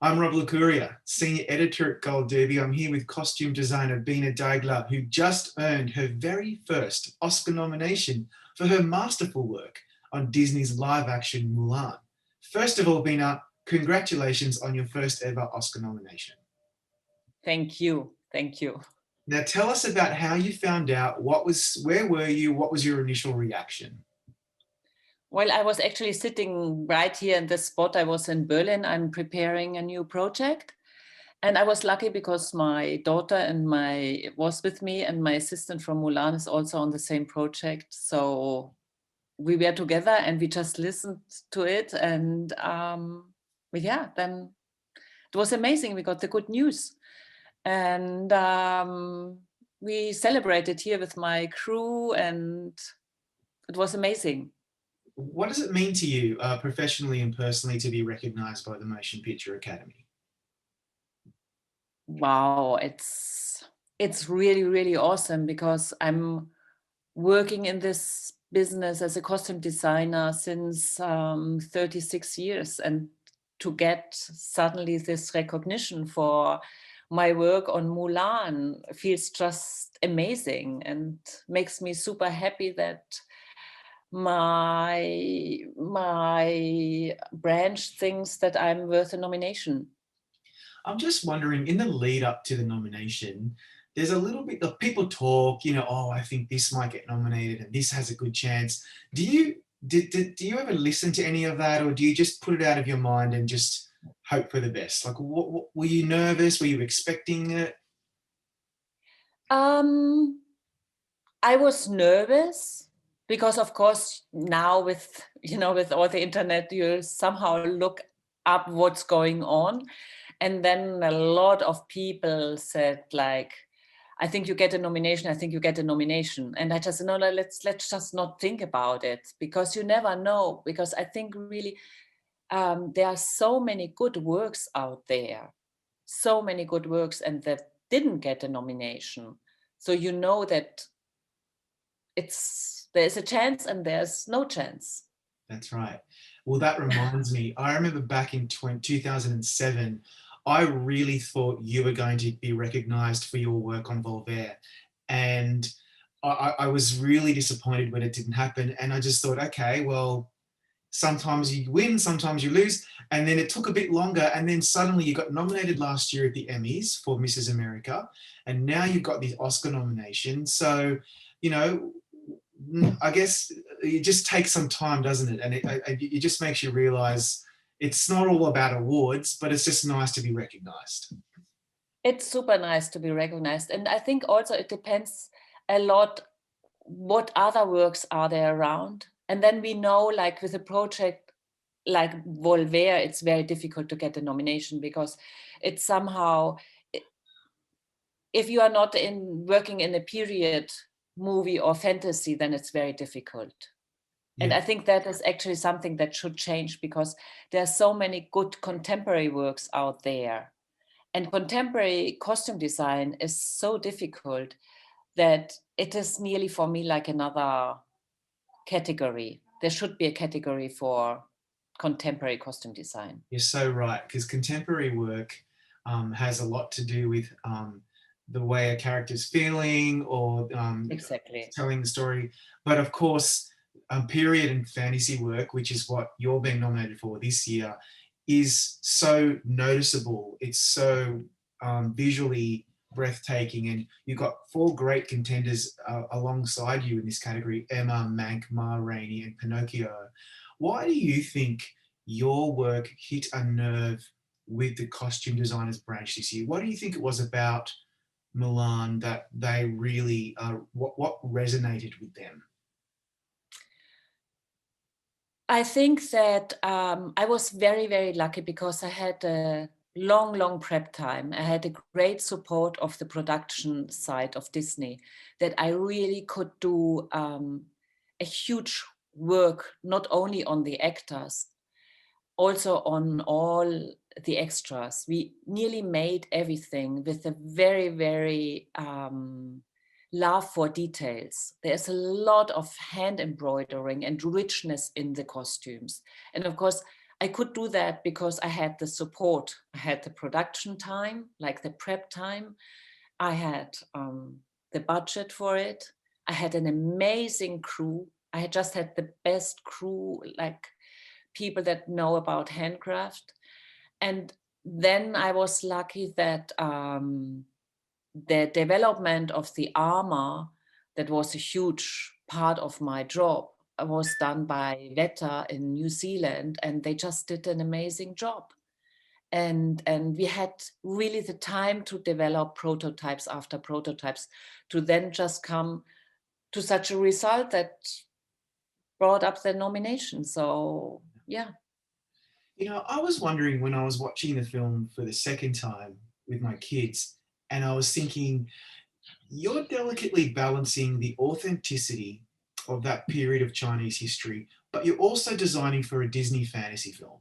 I'm Rob Licuria, Senior Editor at Gold Derby. I'm here with costume designer Bina Daigeler, who just earned her very first Oscar nomination for her masterful work on Disney's live-action Mulan. First of all, Bina, congratulations on your first ever Oscar nomination. Thank you. Thank you. Now tell us about how you found out, where were you, what was your initial reaction? Well, I was actually sitting right here in this spot. I was in Berlin. I'm preparing a new project. And I was lucky because my daughter was with me, and my assistant from Mulan is also on the same project. So we were together and we just listened to it. And then it was amazing. We got the good news. And we celebrated here with my crew, and it was amazing. What does it mean to you professionally and personally to be recognized by the Motion Picture Academy? Wow, it's really, really awesome because I'm working in this business as a costume designer since 36 years, and to get suddenly this recognition for my work on Mulan feels just amazing and makes me super happy that my branch thinks that I'm worth a nomination. I'm just wondering, in the lead up to the nomination, there's a little bit of people talk, oh, I think this might get nominated and this has a good chance. Do you ever listen to any of that, or do you just put it out of your mind and just hope for the best? Like, what were you nervous? Were you expecting it? I was nervous because, of course, now with all the internet, you somehow look up what's going on. And then a lot of people said, like, I think you get a nomination. I think you get a nomination. And I just said, no, let's just not think about it, because you never know. Because I think really there are so many good works out there, so many good works, and that didn't get a nomination. So you know that there's a chance and there's no chance. That's right. Well, that reminds me, I remember back in 2007, I really thought you were going to be recognized for your work on Voltaire. And I was really disappointed when it didn't happen. And I just thought, okay, well, sometimes you win, sometimes you lose. And then it took a bit longer. And then suddenly you got nominated last year at the Emmys for Mrs. America. And now you've got the Oscar nomination. So, you know, I guess it just takes some time, doesn't it? And it just makes you realize it's not all about awards, but it's just nice to be recognized. It's super nice to be recognized. And I think also it depends a lot what other works are there around. And then we know, like with a project like Voltaire, it's very difficult to get a nomination because it's somehow, if you are not working in a period movie or fantasy, then it's very difficult. And I think that is actually something that should change, because there are so many good contemporary works out there. And contemporary costume design is so difficult that it is nearly for me like another category. There should be a category for contemporary costume design. You're so right, because contemporary work has a lot to do with the way a character's feeling or Exactly. telling the story. But of course, period and fantasy work, which is what you're being nominated for this year, is so noticeable. It's so visually breathtaking, and you've got four great contenders alongside you in this category: Emma, Mank, Ma Rainey, and Pinocchio. Why do you think your work hit a nerve with the costume designers branch this year? What do you think it was about Mulan that they really, what resonated with them? I think that I was very, very lucky because I had a long prep time. I had a great support of the production side of Disney, that I really could do a huge work, not only on the actors, also on all the extras. We nearly made everything with a very, very love for details. There's a lot of hand embroidering and richness in the costumes. And of course, I could do that because I had the support. I had the production time, like the prep time. I had the budget for it. I had an amazing crew. I had just had the best crew, like people that know about handcraft. And then I was lucky that the development of the armor, that was a huge part of my job, was done by Veta in New Zealand, and they just did an amazing job. And we had really the time to develop prototypes after prototypes to then just come to such a result that brought up the nomination. So yeah. You know, I was wondering when I was watching the film for the second time with my kids, and I was thinking, you're delicately balancing the authenticity of that period of Chinese history, but you're also designing for a Disney fantasy film.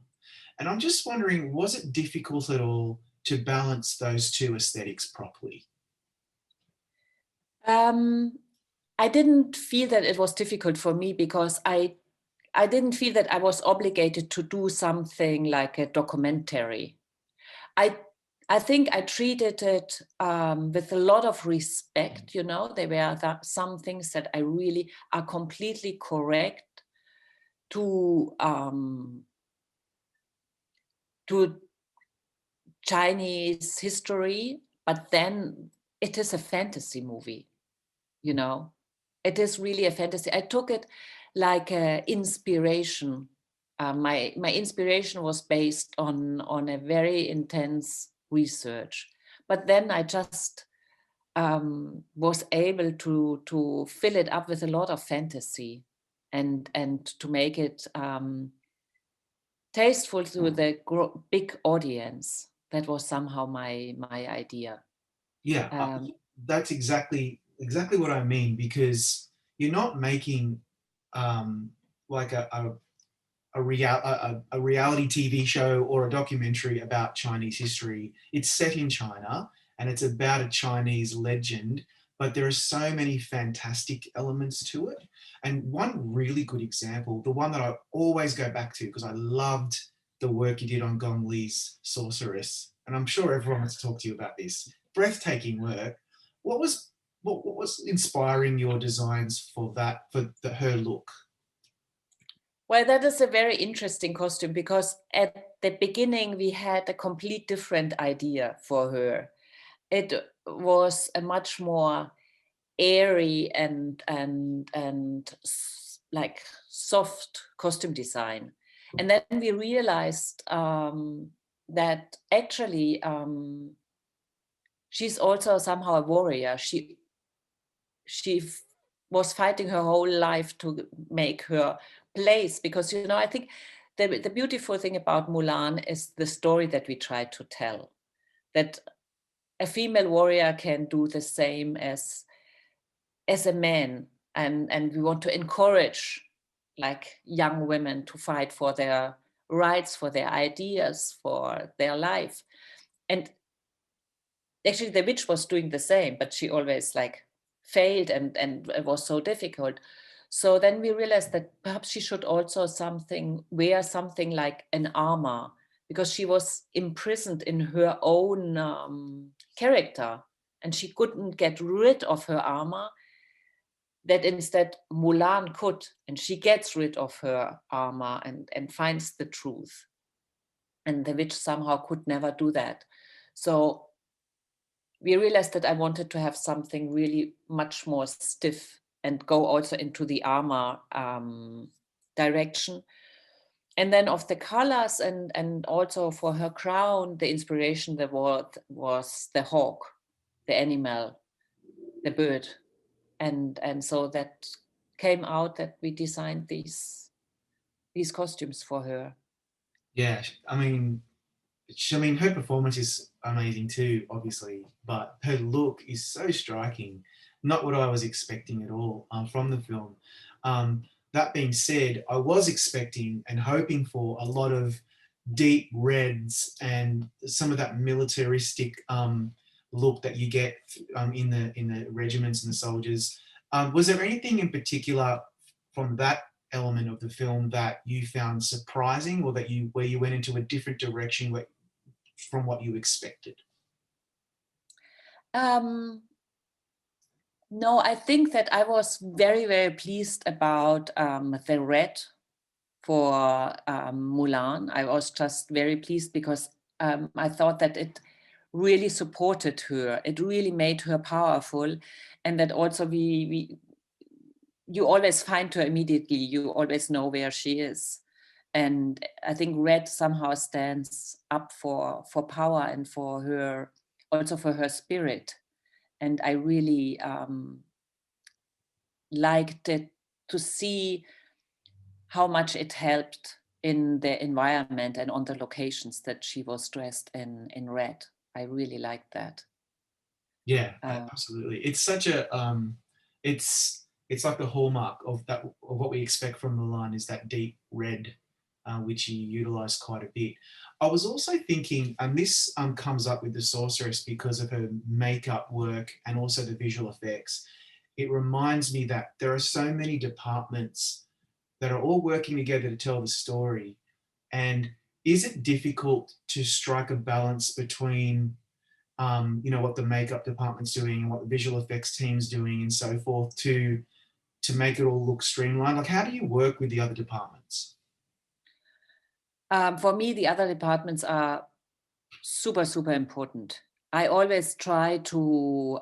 And I'm just wondering, was it difficult at all to balance those two aesthetics properly? um, I didn't feel that it was difficult for me because I didn't feel that I was obligated to do something like a documentary. I I think I treated it with a lot of respect. You know, there were some things that I really are completely correct to to Chinese history, but then it is a fantasy movie. You know, it is really a fantasy. I took it like a inspiration. My inspiration was based on a very intense research, but then I just was able to fill it up with a lot of fantasy, and to make it tasteful to the big audience. That was somehow my idea. Yeah, Um, that's exactly what I mean, because you're not making like a reality TV show or a documentary about Chinese history. It's set in China and it's about a Chinese legend, but there are so many fantastic elements to it. And one really good example, the one that I always go back to because I loved the work you did on Gong Li's Sorceress, and I'm sure everyone wants to talk to you about this. Breathtaking work. What was what was inspiring your designs for her look? Well, that is a very interesting costume because at the beginning we had a complete different idea for her. It was a much more airy and like soft costume design, and then we realized that actually she's also somehow a warrior. She was fighting her whole life to make her place, because you know, I think the beautiful thing about Mulan is the story that we try to tell, that a female warrior can do the same as a man, and we want to encourage like young women to fight for their rights, for their ideas, for their life. And actually the witch was doing the same, but she always like failed, and it was so difficult. So then we realized that perhaps she should also wear something like an armor, because she was imprisoned in her own character, and she couldn't get rid of her armor. That instead Mulan could, and she gets rid of her armor and finds the truth, and the witch somehow could never do that. So we realized that I wanted to have something really much more stiff and go also into the armor direction. And then of the colors, and also for her crown, the inspiration, the word was the hawk, the animal, the bird. And so that came out that we designed these costumes for her. Yeah, I mean, her performance is amazing too, obviously, but her look is so striking. Not what I was expecting at all from the film. That being said, I was expecting and hoping for a lot of deep reds and some of that militaristic look that you get in the regiments and the soldiers. Was there anything in particular from that element of the film that you found surprising, or that where you went into a different direction from what you expected? Um, no, I think that I was very, very pleased about the red for Mulan. I was just very pleased because I thought that it really supported her. It really made her powerful, and that also you always find her immediately. You always know where she is, and I think red somehow stands up for power and for her, also for her spirit. And I really liked it to see how much it helped in the environment and on the locations that she was dressed in red. I really liked that. Yeah, Uh, absolutely. It's such a it's like the hallmark of that of what we expect from Milan is that deep red, which you utilize quite a bit. I was also thinking, and this comes up with the sorceress because of her makeup work and also the visual effects. It reminds me that there are so many departments that are all working together to tell the story. And is it difficult to strike a balance between what the makeup department's doing and what the visual effects team's doing and so forth to make it all look streamlined? Like, how do you work with the other departments? for me, the other departments are super, super important. I always try to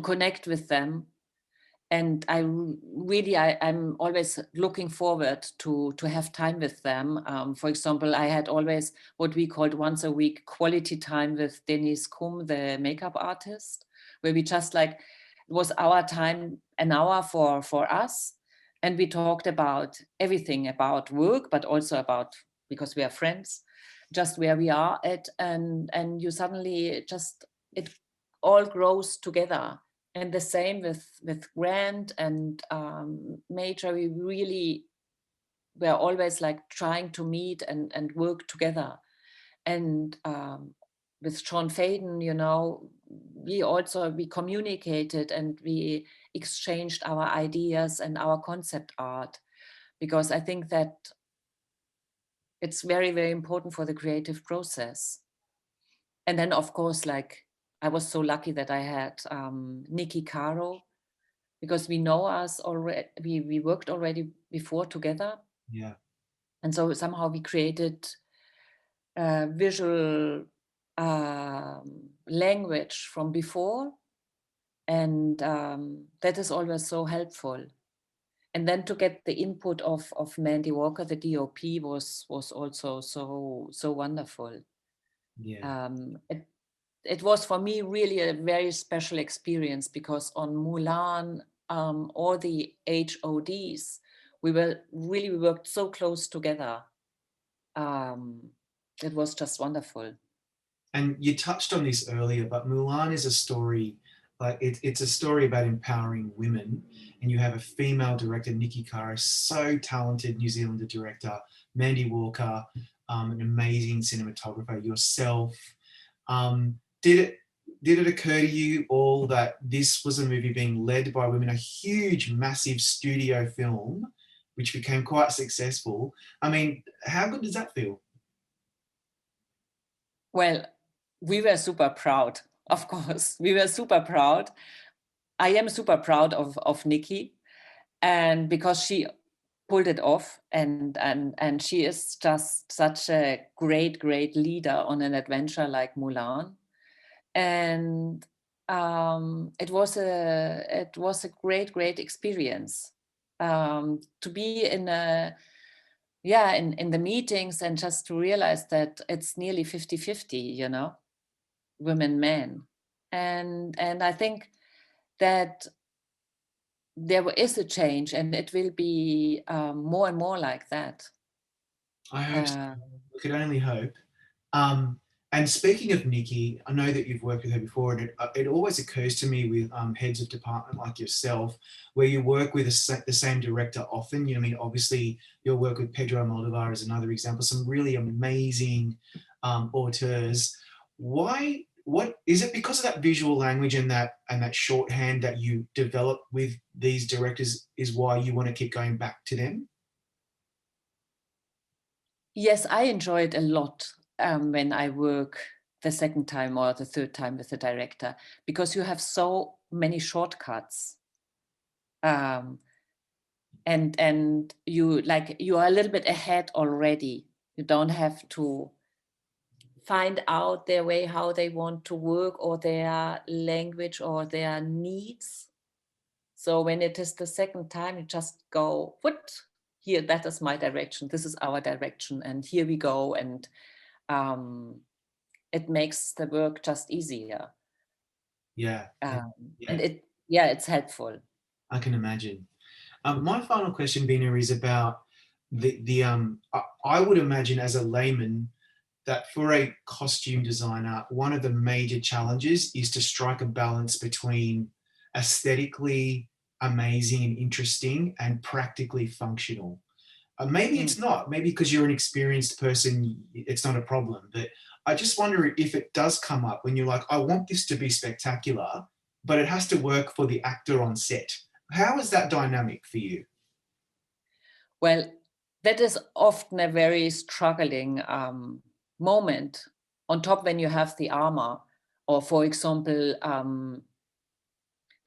connect with them, and I'm always looking forward to have time with them. For example, I had always what we called once a week quality time with Denise Kum, the makeup artist, where we just like it was our time, an hour for us, and we talked about everything about work, but also about, because we are friends, just where we are at, and you suddenly just it all grows together. And the same with Grant and Major. We really were always like trying to meet and work together. And with Sean Faden, we communicated and we exchanged our ideas and our concept art, because I think that it's very, very important for the creative process. And then, of course, like I was so lucky that I had Nikki Caro, because we know us already, we worked already before together. Yeah. And so somehow we created visual language from before. And that is always so helpful. And then to get the input of Mandy Walker, the DOP, was also so wonderful. Yeah. It was for me really a very special experience, because on Mulan, all the HODs, we worked so close together. It was just wonderful. And you touched on this earlier, but Mulan is a story, like it's a story about empowering women. And you have a female director, Nikki Caro, so talented New Zealander director, Mandy Walker, an amazing cinematographer, yourself. Did it occur to you all that this was a movie being led by women, a huge, massive studio film, which became quite successful? I mean, how good does that feel? Well, we were super proud, of course. We were super proud. I am super proud of Nikki, and because she pulled it off, and she is just such a great leader on an adventure like Mulan. And it was a great experience to be in the meetings, and just to realize that it's nearly 50-50, women, men. And I think that there is a change, and it will be more and more like that. I hope so. Uh, We could only hope. Um, and speaking of Nikki, I know that you've worked with her before, and it always occurs to me with heads of department like yourself, where you work with the same director often. I mean, obviously, your work with Pedro Almodovar is another example. Some really amazing auteurs. Why what is it because of that visual language and that shorthand that you develop with these directors is why you want to keep going back to them? Yes, I enjoy it a lot when I work the second time or the third time with the director, because you have so many shortcuts. Um, and you are a little bit ahead already. You don't have to find out their way, how they want to work, or their language or their needs. So when it is the second time, you just go, what? Here, that is my direction. This is our direction. And here we go. And it makes the work just easier. Yeah, And yeah, it's helpful. I can imagine. My final question, Bina, is about I would imagine as a layman that for a costume designer, one of the major challenges is to strike a balance between aesthetically amazing and interesting and practically functional. Maybe it's not, maybe because you're an experienced person, it's not a problem. But I just wonder if it does come up when you're like, I want this to be spectacular, but it has to work for the actor on set. How is that dynamic for you? Well, that is often a very struggling moment. On top, when you have the armor, or for example,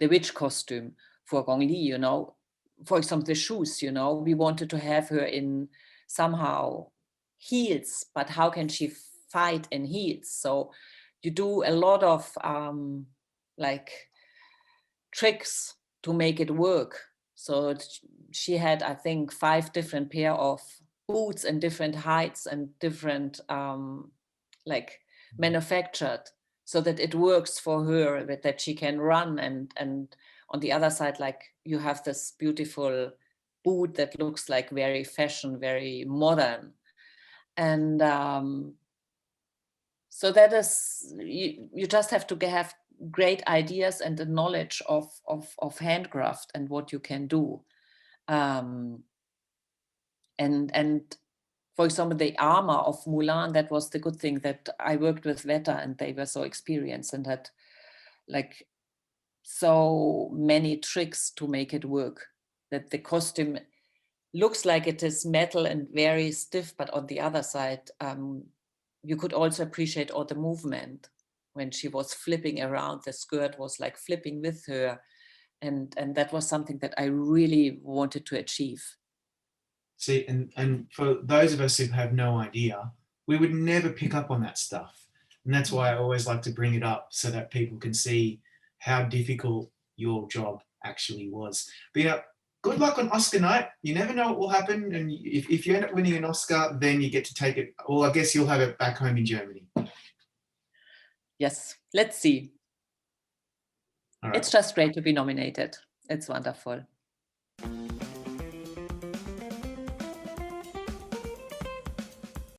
the witch costume for Gong Li, for example, the shoes, we wanted to have her in somehow heels, but how can she fight in heels? So you do a lot of like tricks to make it work. So she had, I think, 5 different pair of boots and different heights and different like manufactured, so that it works for her, that she can run. And on the other side, like, you have this beautiful boot that looks like very fashion, very modern. And so that is, you just have to have great ideas and the knowledge of handcraft and what you can do. Um, and for example, the armor of Mulan, that was the good thing, that I worked with Weta and they were so experienced and had like so many tricks to make it work, that the costume looks like it is metal and very stiff, but on the other side, you could also appreciate all the movement. When she was flipping around, the skirt was like flipping with her. And that was something that I really wanted to achieve. See, and for those of us who have no idea, we would never pick up on that stuff. And that's why I always like to bring it up so that people can see how difficult your job actually was. But yeah, good luck on Oscar night. You never know what will happen. And if you end up winning an Oscar, then you get to take it. Well, I guess you'll have it back home in Germany. Yes, let's see. All right. It's just great to be nominated. It's wonderful.